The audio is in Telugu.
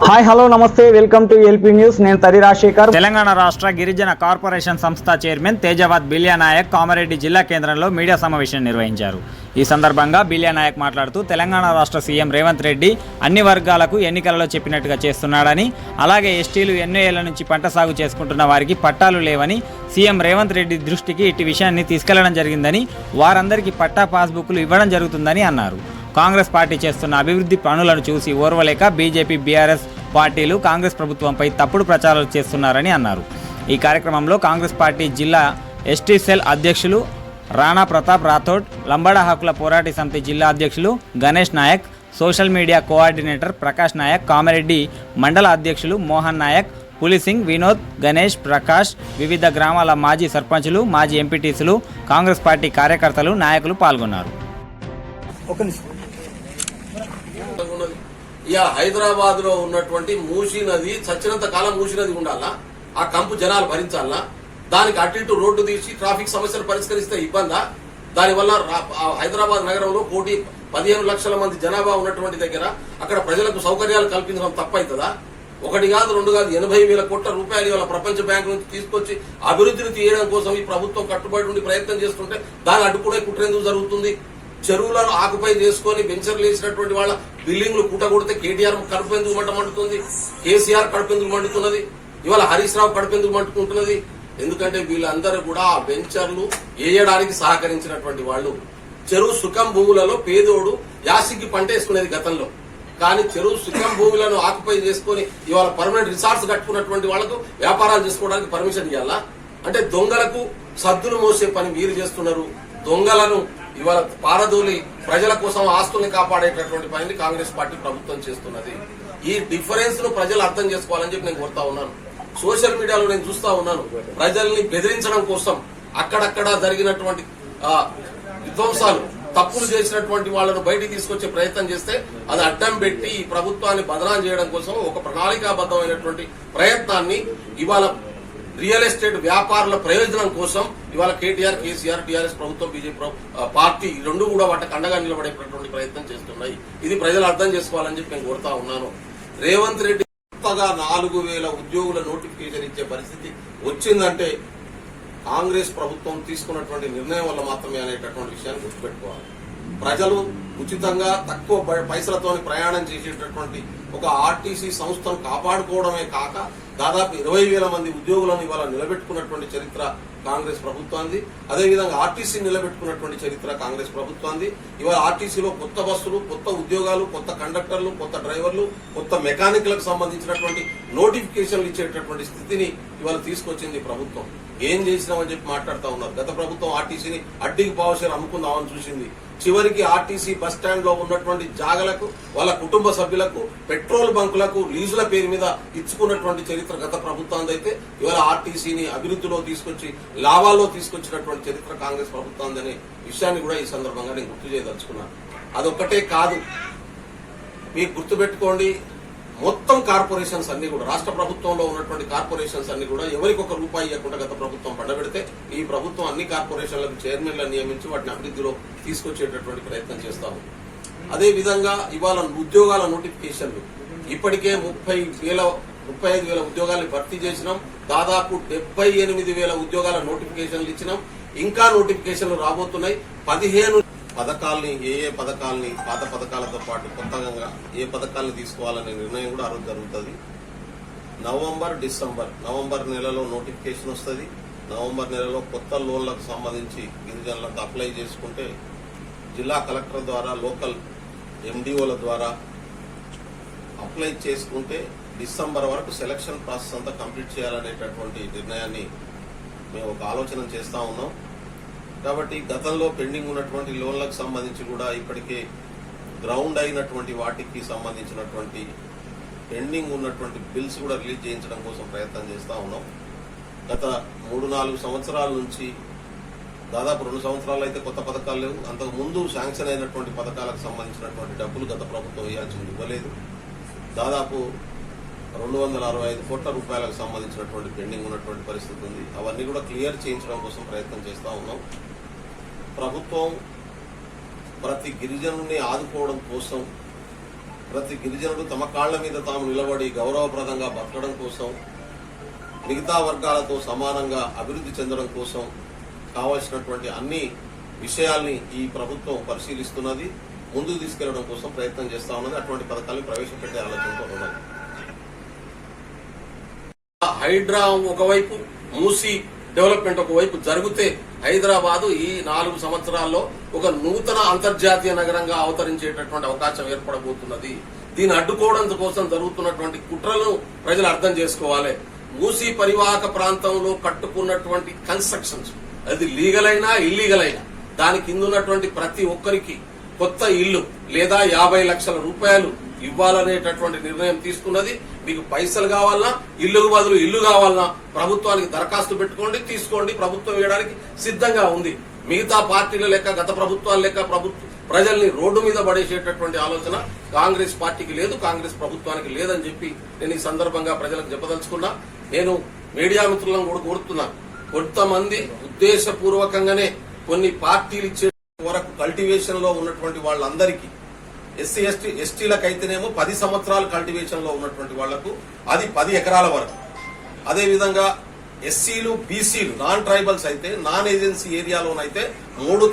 హాయ్ హలో నమస్తే వెల్కమ్ టు ఎల్పీ న్యూస్. నేను తరి రాజశేఖర్. తెలంగాణ రాష్ట్ర గిరిజన కార్పొరేషన్ సంస్థ చైర్మన్ తేజావత్ బిలియా నాయక్ కామారెడ్డి జిల్లా కేంద్రంలో మీడియా సమావేశం నిర్వహించారు. ఈ సందర్భంగా బిలియా నాయక్ మాట్లాడుతూ తెలంగాణ రాష్ట్ర సీఎం రేవంత్ రెడ్డి అన్ని వర్గాలకు ఎన్నికలలో చెప్పినట్టుగా చేస్తున్నాడని, అలాగే ఎస్టీలు ఎన్నో ఏళ్ల నుంచి పంట సాగు చేసుకుంటున్న వారికి పట్టాలు లేవని సీఎం రేవంత్ రెడ్డి దృష్టికి ఇటు విషయాన్ని తీసుకెళ్లడం జరిగిందని, వారందరికీ పట్టా పాస్బుక్లు ఇవ్వడం జరుగుతుందని అన్నారు. కాంగ్రెస్ పార్టీ చేస్తున్న అభివృద్ధి పనులను చూసి ఓర్వలేక బీజేపీ, బీఆర్ఎస్ పార్టీలు కాంగ్రెస్ ప్రభుత్వంపై తప్పుడు ప్రచారాలు చేస్తున్నారని అన్నారు. ఈ కార్యక్రమంలో కాంగ్రెస్ పార్టీ జిల్లా ఎస్టీ సెల్ అధ్యక్షులు రాణా ప్రతాప్ రాథోడ్, లంబాడా హక్కుల పోరాట సమితి జిల్లా అధ్యక్షులు Ganesh Nayak, social media coordinator Prakash Nayak, Kamareddy మండల అధ్యక్షులు మోహన్ నాయక్, పులిసింగ్, వినోద్, గణేష్, ప్రకాష్, వివిధ గ్రామాల మాజీ సర్పంచులు, మాజీ ఎంపీటీసీలు, కాంగ్రెస్ పార్టీ కార్యకర్తలు, నాయకులు పాల్గొన్నారు. హైదరాబాద్ లో ఉన్నటువంటి మూసీ నది చచ్చినంత కాలం మూసీ నది ఉండాలా? ఆ కంపు జనాలు భరించాలా? దానికి అటు ఇటు రోడ్డు తీసి ట్రాఫిక్ సమస్యలు పరిష్కరిస్తే ఇబ్బందా? దానివల్ల హైదరాబాద్ నగరంలో 1,15,00,000 మంది జనాభా ఉన్నటువంటి దగ్గర అక్కడ ప్రజలకు సౌకర్యాలు కల్పించడం తప్పవుతుందా? ఒకటి కాదు, రెండు కాదు, 80,000 కోట్ల రూపాయలు ఇవాళ ప్రపంచ బ్యాంకు నుంచి తీసుకొచ్చి అభివృద్ధిని తీయడం కోసం ఈ ప్రభుత్వం కట్టుబడి ఉండి ప్రయత్నం చేస్తుంటే దాన్ని అడ్డుకునే కుట్రేందుకు జరుగుతుంది? చెరువులను ఆకుపై చేసుకుని వెంచర్లు వేసినటువంటి వాళ్ళ బిల్డింగ్లు కూటగొడితే కేటీఆర్ కడుపెందుకు మండుతుంది, కేసీఆర్ కడుపెందుకు మండుతున్నది, ఇవాళ హరీష్ రావు కడుపెందుకు మండుకుంటున్నది? ఎందుకంటే వీళ్ళందరూ కూడా ఆ వెంచర్లు వేయడానికి సహకరించినటువంటి వాళ్ళు. చెరువు సుఖం భూములలో పేదోడు యాసికి పంట వేసుకునేది గతంలో, కానీ చెరువు సుఖం భూములను ఆకుపై చేసుకుని ఇవాళ పర్మనెంట్ రిసార్ట్స్ కట్టుకున్నటువంటి వాళ్లకు వ్యాపారాలు చేసుకోవడానికి పర్మిషన్ ఇవ్వాలా? అంటే దొంగలకు సద్దులు మోసే పని మీరు చేస్తున్నారు. దొంగలను ఇవాళ పారదోలి ప్రజల కోసం ఆస్తుల్ని కాపాడేటటువంటి పనిని కాంగ్రెస్ పార్టీ ప్రభుత్వం చేస్తున్నది. ఈ డిఫరెన్స్ ను ప్రజలు అర్థం చేసుకోవాలని చెప్పి నేను కోరుతా ఉన్నాను. సోషల్ మీడియాలో నేను చూస్తా ఉన్నాను, ప్రజల్ని బెదిరించడం కోసం అక్కడక్కడ జరిగినటువంటి విధ్వంసాలు, తప్పులు చేసినటువంటి వాళ్లను బయటికి తీసుకొచ్చే ప్రయత్నం చేస్తే అది అడ్డం పెట్టి ఈ ప్రభుత్వాన్ని బదనాం చేయడం కోసం ఒక ప్రణాళికాబద్దమైనటువంటి ప్రయత్నాన్ని ఇవాళ రియల్ ఎస్టేట్ వ్యాపారుల ప్రయోజనం కోసం ఇవాళ కేటీఆర్, కేసీఆర్, టీఆర్ఎస్ ప్రభుత్వం, బీజేపీ పార్టీ రెండు కూడా వాటికి అండగా నిలబడేటటువంటి ప్రయత్నం చేస్తున్నాయి. ఇది ప్రజలు అర్థం చేసుకోవాలని చెప్పి నేను కోరుతా ఉన్నాను. రేవంత్ రెడ్డి కొత్తగా 4,000 ఉద్యోగుల నోటిఫికేషన్ ఇచ్చే పరిస్థితి వచ్చిందంటే కాంగ్రెస్ ప్రభుత్వం తీసుకున్నటువంటి నిర్ణయం వల్ల మాత్రమే అనేటటువంటి విషయాన్ని గుర్తుపెట్టుకోవాలి. ప్రజలు ఉచితంగా తక్కువ పైసలతో ప్రయాణం చేసేటటువంటి ఒక ఆర్టీసీ సంస్థను కాపాడుకోవడమే కాక దాదాపు 20,000 మంది ఉద్యోగులను ఇవాళ నిలబెట్టుకున్నటువంటి చరిత్ర కాంగ్రెస్ ప్రభుత్వాన్ని. అదేవిధంగా ఆర్టీసీ నిలబెట్టుకున్నటువంటి చరిత్ర కాంగ్రెస్ ప్రభుత్వాన్ని. ఇవాళ ఆర్టీసీలో కొత్త బస్సులు, కొత్త ఉద్యోగాలు, కొత్త కండక్టర్లు, కొత్త డ్రైవర్లు, కొత్త మెకానిక్లకు సంబంధించినటువంటి నోటిఫికేషన్లు ఇచ్చేటటువంటి స్థితిని ఇవాళ తీసుకొచ్చింది ప్రభుత్వం. ఏం చేసినామని చెప్పి మాట్లాడుతూ ఉన్నారు. గత ప్రభుత్వం ఆర్టీసీని అడ్డికి పావుషేరు అమ్ముకుందామని చూసింది. చివరికి ఆర్టీసీ బస్టాండ్ లో ఉన్నటువంటి జాగలకు, వాళ్ళ కుటుంబ సభ్యులకు, పెట్రోల్ బంకులకు లీజుల పేరు మీద ఇచ్చుకున్నటువంటి చరిత్ర గత ప్రభుత్వాన్ని. అయితే ఇవాళ ఆర్టీసీని అభివృద్ధిలో తీసుకొచ్చి లాభాల్లో తీసుకొచ్చినటువంటి చరిత్ర కాంగ్రెస్ ప్రభుత్వాన్ని అనే విషయాన్ని కూడా ఈ సందర్భంగా నేను గుర్తు చేయదలుచుకున్నాను. అదొక్కటే కాదు, మీకు గుర్తుపెట్టుకోండి, మొత్తం కార్పొరేషన్స్ అన్ని కూడా, రాష్ట్ర ప్రభుత్వంలో ఉన్నటువంటి కార్పొరేషన్స్ అన్ని కూడా ఎవరికి ఒక రూపాయి ఇవ్వకుండా గత ప్రభుత్వం పండబెడితే ఈ ప్రభుత్వం అన్ని కార్పొరేషన్లకు చైర్మన్లను నియమించి వాటిని అభివృద్ధిలో తీసుకొచ్చేటటువంటి ప్రయత్నం చేస్తాము. అదే విధంగా ఇవాళ ఉద్యోగాల నోటిఫికేషన్లు ఇప్పటికే 35,000 ఉద్యోగాలను భర్తీ చేసినాం. దాదాపు 78,000 ఉద్యోగాల నోటిఫికేషన్లు ఇచ్చినాం. ఇంకా నోటిఫికేషన్లు రాబోతున్నాయి. 15 పథకాలని, ఏ పథకాలని, పాత పథకాలతో పాటు కొత్తగా ఏ పథకాలను తీసుకోవాలనే నిర్ణయం కూడా ఆ రోజు జరుగుతుంది. నవంబర్ నెలలో నోటిఫికేషన్ వస్తుంది. నవంబర్ నెలలో కొత్త లోన్లకు సంబంధించి గిరిజనులకు అప్లై చేసుకుంటే జిల్లా కలెక్టర్ ద్వారా, లోకల్ ఎండిఓల ద్వారా అప్లై చేసుకుంటే డిసెంబర్ వరకు సెలక్షన్ ప్రాసెస్ అంతా కంప్లీట్ చేయాలనేటటువంటి నిర్ణయాన్ని మేము ఒక ఆలోచన చేస్తా ఉన్నాం. కాబట్టి గతంలో పెండింగ్ ఉన్నటువంటి లోన్లకు సంబంధించి కూడా ఇప్పటికే గ్రౌండ్ అయినటువంటి వాటికి సంబంధించినటువంటి పెండింగ్ ఉన్నటువంటి బిల్స్ కూడా రిలీజ్ చేయించడం కోసం ప్రయత్నం చేస్తా ఉన్నాం. గత 3-4 సంవత్సరాల నుంచి, దాదాపు 2 సంవత్సరాలు అయితే కొత్త పథకాలు లేవు. అంతకు ముందు శాంక్షన్ అయినటువంటి పథకాలకు సంబంధించినటువంటి డబ్బులు గత ప్రభుత్వం ఇవ్వాల్సింది ఇవ్వలేదు. దాదాపు 265 కోట్ల రూపాయలకు సంబంధించినటువంటి పెండింగ్ ఉన్నటువంటి పరిస్థితి ఉంది. అవన్నీ కూడా క్లియర్ చేయించడం కోసం ప్రయత్నం చేస్తా ఉన్నాం. ప్రభుత్వం ప్రతి గిరిజనుని ఆదుకోవడం కోసం ప్రతి గిరిజనుడు తమ కాళ్ల మీద తాము నిలబడి గౌరవప్రదంగా బతకడం కోసం, మిగతా వర్గాలతో సమానంగా అభివృద్ధి చెందడం కోసం కావాల్సినటువంటి అన్ని విషయాల్ని ఈ ప్రభుత్వం పరిశీలిస్తున్నది, ముందుకు తీసుకెళ్లడం కోసం ప్రయత్నం చేస్తా ఉన్నది. అటువంటి పథకాలను ప్రవేశపెట్టే ఆలోచనతో ఉన్నది. హైడ్రా ఒకవైపు, మూసీ డెవలప్మెంట్ ఒకవైపు జరిగితే హైదరాబాదు ఈ 4 సంవత్సరాల్లో ఒక నూతన అంతర్జాతీయ నగరంగా అవతరించేటటువంటి అవకాశం ఏర్పడబోతున్నది. దీన్ని అడ్డుకోవడం కోసం జరుగుతున్నటువంటి కుట్రలను ప్రజలు అర్థం చేసుకోవాలి. మూసీ పరివాహక ప్రాంతంలో కట్టుకున్నటువంటి కన్స్ట్రక్షన్స్, అది లీగల్ అయినా ఇల్లీగల్ అయినా, దాని కింద ఉన్నటువంటి ప్రతి ఒక్కరికి కొత్త ఇల్లు లేదా 50 లక్షల రూపాయలు ఇవ్వాలనేటటువంటి నిర్ణయం తీసుకున్నది. మీకు పైసలు కావాలన్నా, ఇల్లుకు బదులు ఇల్లు కావాలన్నా ప్రభుత్వానికి దరఖాస్తు పెట్టుకోండి, తీసుకోండి. ప్రభుత్వం ఇవ్వడానికి సిద్ధంగా ఉంది. మిగతా పార్టీల లెక్క, గత ప్రభుత్వాల లెక్క ప్రజల్ని రోడ్డు మీద పడేసేటటువంటి ఆలోచన కాంగ్రెస్ పార్టీకి లేదు, కాంగ్రెస్ ప్రభుత్వానికి లేదని చెప్పి నేను ఈ సందర్భంగా ప్రజలకు చెప్పదలుచుకున్నా. నేను మీడియా మిత్రులను కూడా కోరుతున్నా, కొంతమంది ఉద్దేశపూర్వకంగానే కొన్ని పార్టీలు ఇచ్చే వరకు కల్టివేషన్ లో ఉన్నటువంటి వాళ్ళందరికీ, ఎస్సీ ఎస్టీలకైతేనేమో 10 సంవత్సరాలు కల్టివేషన్ లో ఉన్నటువంటి వాళ్లకు అది 10 ఎకరాల వరకు. అదేవిధంగా ఎస్సీలు, బీసీలు, నాన్ ట్రైబల్స్ అయితే, నాన్ ఏజెన్సీ ఏరియాలోనైతే 3